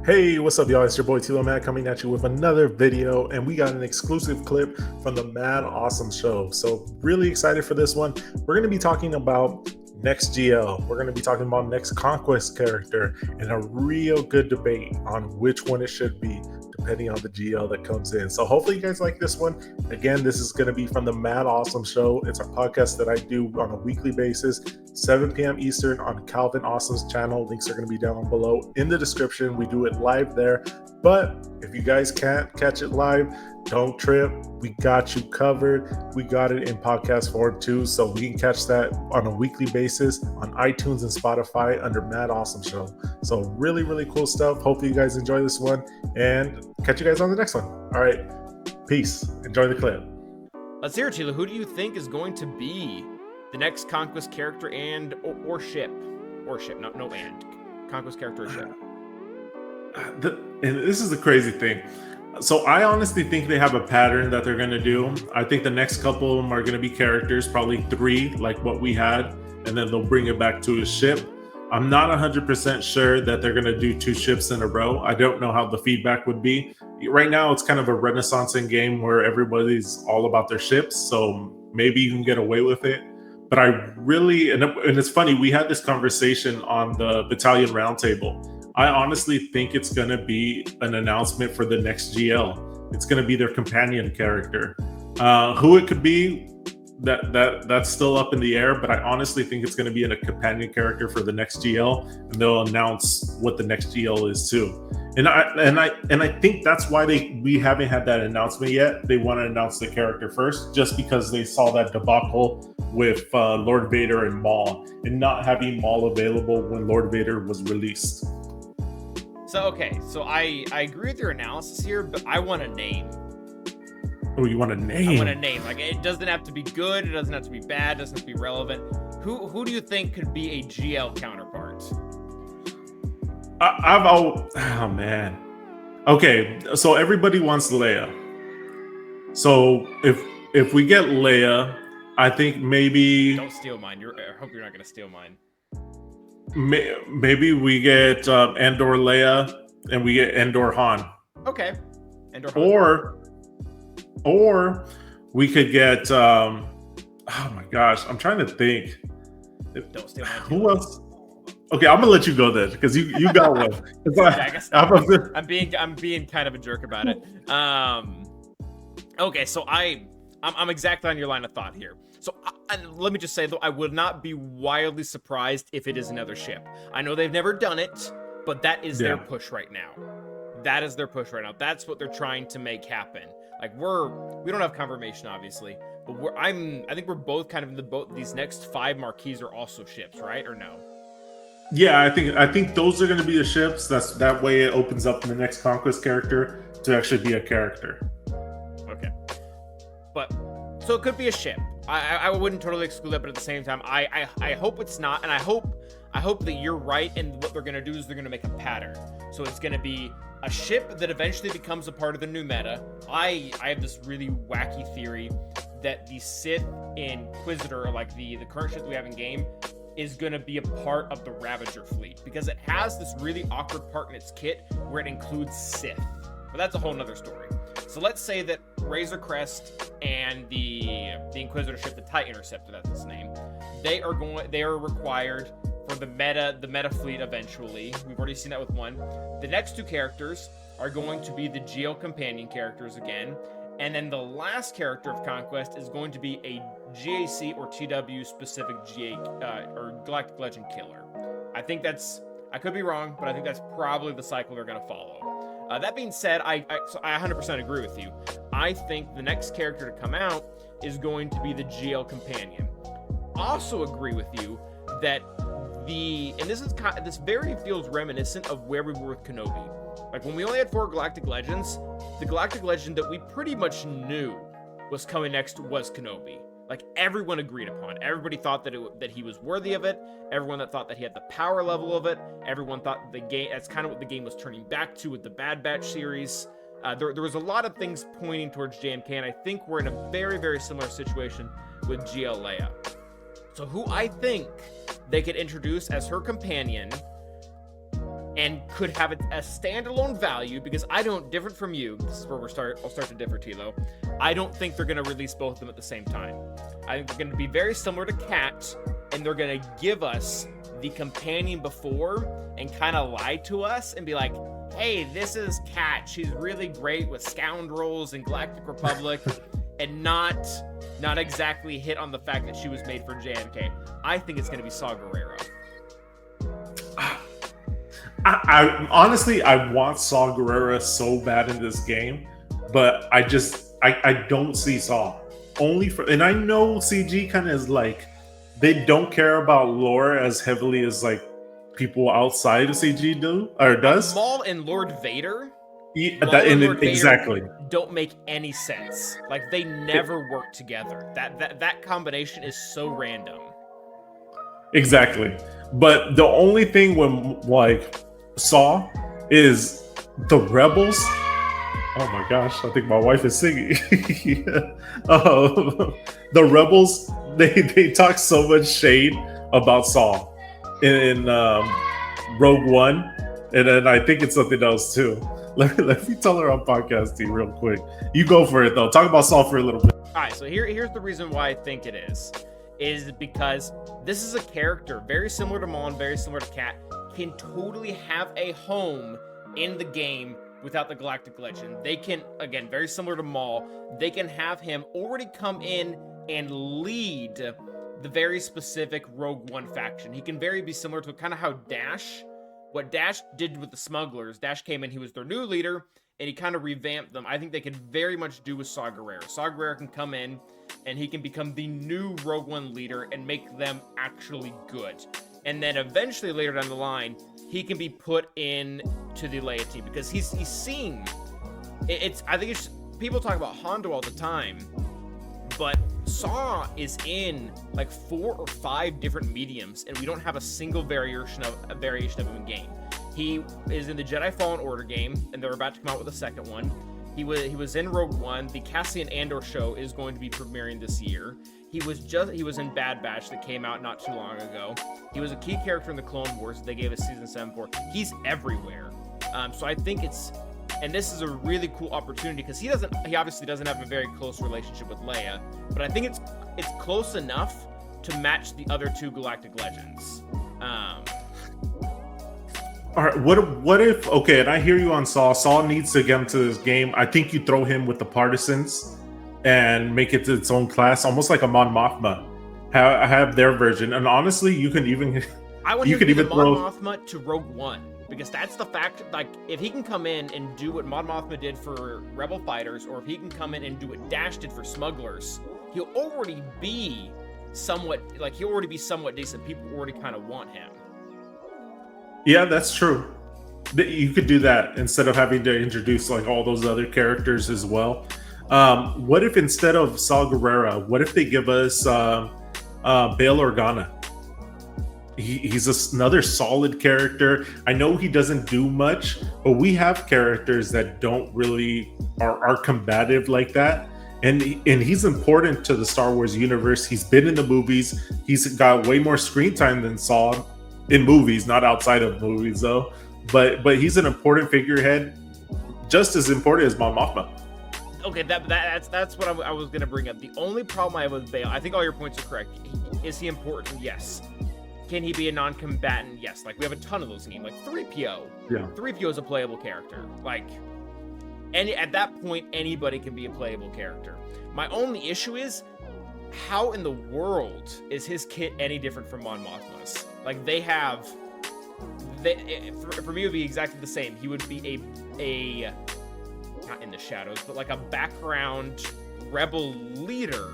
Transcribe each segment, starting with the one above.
Hey, what's up, y'all? It's your boy Tilo Mad coming at you with another video, and we got an exclusive clip from the Mad Awesome Show. So, really excited for this one. We're going to be talking about next GL. We're going to be talking about next Conquest character, and a real good debate on which one it should be, depending on the GL that comes in. So, hopefully, you guys like this one. Again, this is going to be from the Mad Awesome Show. It's a podcast that I do on a weekly basis, 7 p.m. Eastern on Calvin Awesome's channel. Links are going to be down below in the description. We do it live there. But if you guys can't catch it live, don't trip. We got you covered. We got it in podcast form too. So we can catch that on a weekly basis on iTunes and Spotify under Mad Awesome Show. So really, really cool stuff. Hopefully you guys enjoy this one and catch you guys on the next one. All right. Peace. Enjoy the clip. Let's hear it, Tilo. Who do you think is going to be the next Conquest character and or ship? Or ship, no and. Conquest character or ship. And this is the crazy thing. So I honestly think they have a pattern that they're going to do. I think the next couple of them are going to be characters, probably 3 like what we had, and then they'll bring it back to a ship. I'm not 100% sure that they're going to do 2 ships in a row. I don't know how the feedback would be. Right now, it's kind of a renaissance in game where everybody's all about their ships, so maybe you can get away with it. But I really, and it's funny, we had this conversation on the Battalion Roundtable. I honestly think it's going to be an announcement for the next GL. It's going to be their companion character. Who it could be, that's still up in the air, but I honestly think it's going to be a companion character for the next GL, and they'll announce what the next GL is too. And I think that's why we haven't had that announcement yet. They want to announce the character first, just because they saw that debacle with Lord Vader and Maul, and not having Maul available when Lord Vader was released. So, okay, so I agree with your analysis here, but I want a name. Oh, you want a name? I want a name. Like, it doesn't have to be good, it doesn't have to be bad, it doesn't have to be relevant. Who do you think could be a GL counterpart? Oh man. Okay, so everybody wants Leia. So if we get Leia, I think maybe. Don't steal mine. I hope you're not gonna steal mine. Maybe we get Andor Leia, and we get Andor Han. Okay. Andor Han. Or we could get. Oh my gosh, I'm trying to think. Don't steal mine. Who else? Okay, I'm gonna let you go then, because you got one. I guess I'm being kind of a jerk about it. Okay, so I'm exactly on your line of thought here. So let me just say, though, I would not be wildly surprised if it is another ship. I know they've never done it, but that is their push right now. That is their push right now. That's what they're trying to make happen. Like we don't have confirmation, obviously, but I think we're both kind of in the boat. These next 5 marquees are also ships, right? Or no? Yeah, I think those are going to be the ships. That way it opens up the next Conquest character to actually be a character. Okay, but so it could be a ship. I wouldn't totally exclude that, but at the same time, I hope it's not, and I hope that you're right. And what they're going to do is they're going to make a pattern. So it's going to be a ship that eventually becomes a part of the new meta. I have this really wacky theory that the Sith Inquisitor, like the current ship we have in game, is going to be a part of the Ravager fleet, because it has this really awkward part in its kit where it includes Sith. But that's a whole nother story. So let's say that Razor Crest and the Inquisitor ship, the TIE Interceptor, that's its name, they are required for the meta fleet eventually. We've already seen that with one. The next 2 characters are going to be the GL companion characters again. And then the last character of Conquest is going to be a GAC or TW specific or Galactic Legend killer. I could be wrong, but I think that's probably the cycle they're going to follow. That being said, I 100% agree with you. I think the next character to come out is going to be the GL companion. Also agree with you that this very feels reminiscent of where we were with Kenobi. Like when we only had 4 Galactic Legends, the Galactic Legend that we pretty much knew was coming next was Kenobi. Like everyone agreed upon. Everybody thought that he was worthy of it. Everyone that thought that he had the power level of it. Everyone thought the game. That's kind of what the game was turning back to with the Bad Batch series. There was a lot of things pointing towards JMK, and I think we're in a very, very similar situation with GL Leia. So who I think they could introduce as her companion and could have a standalone value, because I don't, different from you, this is where I'll start to differ, Tilo. I don't think they're going to release both of them at the same time. I think they're going to be very similar to Cat, and they're going to give us the companion before and kind of lie to us and be like, hey, this is Cat. She's really great with Scoundrels and Galactic Republic, and not exactly hit on the fact that she was made for JMK. I think it's going to be Saw Gerrera. I honestly, I want Saw Gerrera so bad in this game, but I don't see Saw. And I know CG kind of is like, they don't care about lore as heavily as like people outside of CG do or does. Maul and Lord Vader. Exactly. Don't make any sense. Like, they never work together. That combination is so random. Exactly. But the only thing when like Saw is the Rebels. Oh my gosh, I think my wife is singing. The Rebels, they talk so much shade about Saw in Rogue One, and then I think it's something else too. Let me tell her on podcasting real quick. You go for it though. Talk about Saw for a little bit. All right, so here's the reason why I think it is because this is a character very similar to Maul and very similar to Cat, can totally have a home in the game without the Galactic Legend. They can, again, very similar to Maul, they can have him already come in and lead the very specific Rogue One faction. He can very be similar to kind of how what Dash did with the smugglers. Dash came in, he was their new leader, and he kind of revamped them. I think they could very much do with Saw Gerrera. Saw Gerrera can come in, and he can become the new Rogue One leader and make them actually good. And then eventually, later down the line, he can be put in to the Leia team, because he's seeing. I think it's people talk about Hondo all the time, but Saw is in like 4 or 5 different mediums, and we don't have a single variation of him in game. He is in the Jedi Fallen Order game, and they're about to come out with a second one. He was in Rogue One. The Cassian Andor show is going to be premiering this year. He was in Bad Batch that came out not too long ago. He was a key character in the Clone Wars that they gave us season 7 for. He's everywhere. So I think and this is a really cool opportunity, because he obviously doesn't have a very close relationship with Leia, but I think it's close enough to match the other 2 Galactic Legends. All right, what if, okay, and I hear you on Saw. Saw needs to get into this game. I think you throw him with the Partisans and make it its own class, almost like a Mon Mothma. Have their version, and honestly, you can even Mon Mothma to Rogue One, because that's the fact. Like, if he can come in and do what Mon Mothma did for Rebel fighters, or if he can come in and do what Dash did for smugglers, he'll already be somewhat decent. People already kind of want him. Yeah, that's true. You could do that instead of having to introduce like all those other characters as well. What if instead of Saw Gerrera, what if they give us Bail Organa? He's another solid character. I know he doesn't do much, but we have characters that don't really are combative like that. And he's important to the Star Wars universe. He's been in the movies. He's got way more screen time than Saw in movies, not outside of movies though. But he's an important figurehead, just as important as Mon Mothma. Okay, that's what I was gonna bring up. The only problem I have with Bail, I think all your points are correct. Is he important? Yes. Can he be a non-combatant? Yes. Like, we have a ton of those in game. Like 3PO. Yeah. 3PO is a playable character. Like, at that point, anybody can be a playable character. My only issue is, how in the world is his kit any different from Mon Mothma's? Like, for me, it would be exactly the same. He would be a not in the shadows, but like a background rebel leader,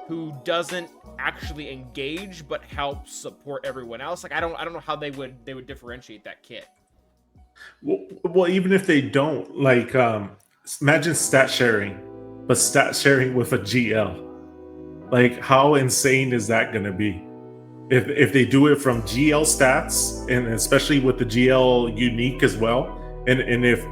who doesn't actually engage but helps support everyone else. Like, I don't know how they would differentiate that kit. Well, even if they don't, like, imagine stat sharing, but stat sharing with a GL. Like, how insane is that going to be? If they do it from GL stats, and especially with the GL unique as well, and if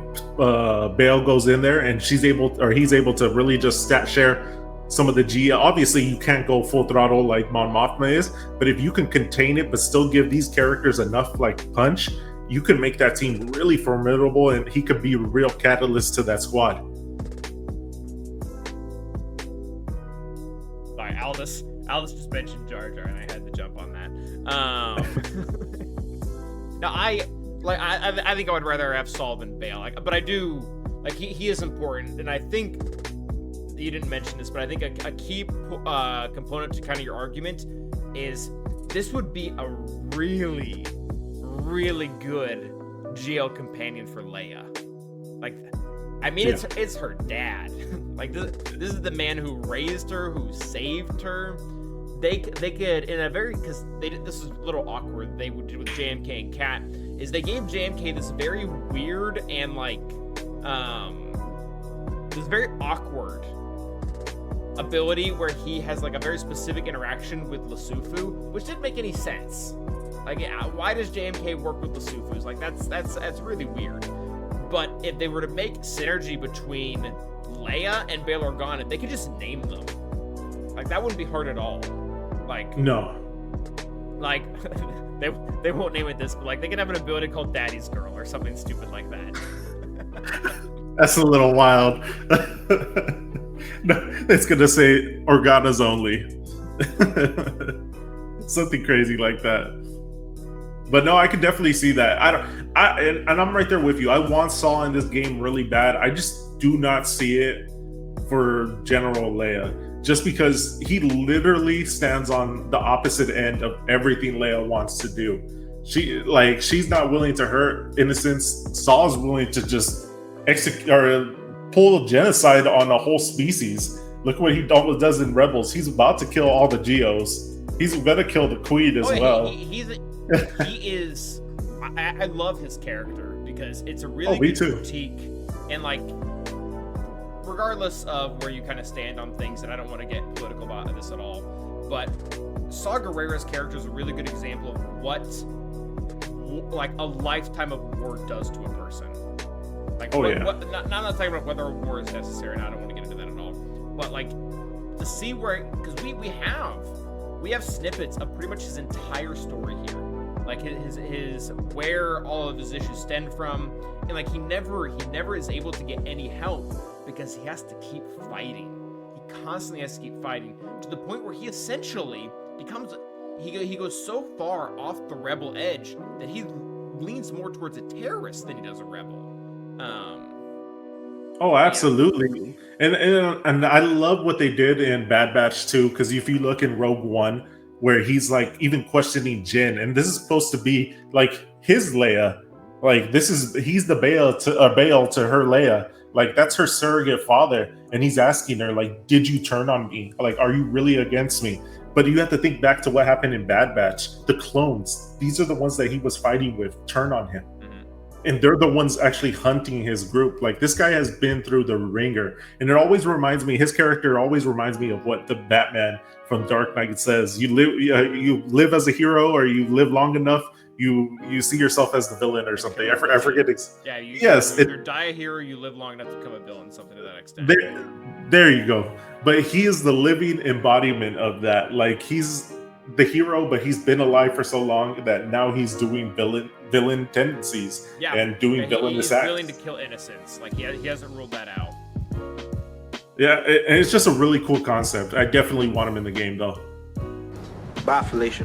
Bail goes in there and he's able to really just stat share some of the G. Obviously, you can't go full throttle like Mon Mothma is, but if you can contain it, but still give these characters enough like punch, you can make that team really formidable, and he could be a real catalyst to that squad. Sorry, Aldous just mentioned Jar Jar, and I had to jump on that. No, I think I would rather have Saul than Bale, but I do like he is important, and I think you didn't mention this, but I think a key component to kind of your argument is this would be a really, really good GL companion for Leia. Like, I mean, it's her dad. Like, this is the man who raised her, who saved her. They could, in a very, because this is a little awkward, they did with JMK and Kat, is they gave JMK this very weird and like, this very awkward ability where he has like a very specific interaction with Lasufu, which didn't make any sense. Like, why does JMK work with Lasufus? Like, that's really weird. But if they were to make synergy between Leia and Bail Organa, they could just name them. Like, that wouldn't be hard at all. Like, no. Like, they won't name it this, but like they can have an ability called Daddy's Girl or something stupid like that. That's a little wild. No, it's gonna say Organa's only. Something crazy like that. But no, I could definitely see that. And I'm right there with you. I want Saul in this game really bad. I just do not see it for General Leia, just because he literally stands on the opposite end of everything Leia wants to do. She's not willing to hurt innocents. Saul's willing to just execute or pull genocide on a whole species. Look what he does in Rebels. He's about to kill all the Geos. He's gonna kill the Queen as well. He is. I love his character because it's a really good critique, and like, regardless of where you kind of stand on things, and I don't want to get political about this at all, but Saw Gerrera's character is a really good example of what like a lifetime of war does to a person. Like, not talking about whether a war is necessary, and I don't want to get into that at all, but like to see where, because we have snippets of pretty much his entire story here. Like his where all of his issues stem from, and like he never is able to get any help because he has to keep fighting. He constantly has to keep fighting to the point where he essentially becomes he goes so far off the rebel edge that he leans more towards a terrorist than he does a rebel. Oh, absolutely. Yeah. And I love what they did in Bad Batch 2, because if you look in Rogue One, where he's like even questioning Jin, and this is supposed to be like his Leia, like he's the Bail to her Leia, like that's her surrogate father, and he's asking her like, did you turn on me? Like, are you really against me? But you have to think back to what happened in Bad Batch. The clones, these are the ones that he was fighting with, turn on him. And they're the ones actually hunting his group. Like, this guy has been through the ringer. And it always reminds me, his character always reminds me of what the Batman from Dark Knight says. You live as a hero, or you live long enough, you see yourself as the villain or something. I forget. You either die a hero, or you live long enough to become a villain, something to that extent. There you go. But he is the living embodiment of that. Like, he's the hero, but he's been alive for so long that now he's doing villain tendencies and doing villainous acts. He's willing to kill innocents. Like, he hasn't ruled that out. Yeah, and it's just a really cool concept. I definitely want him in the game, though. Bye, Felicia.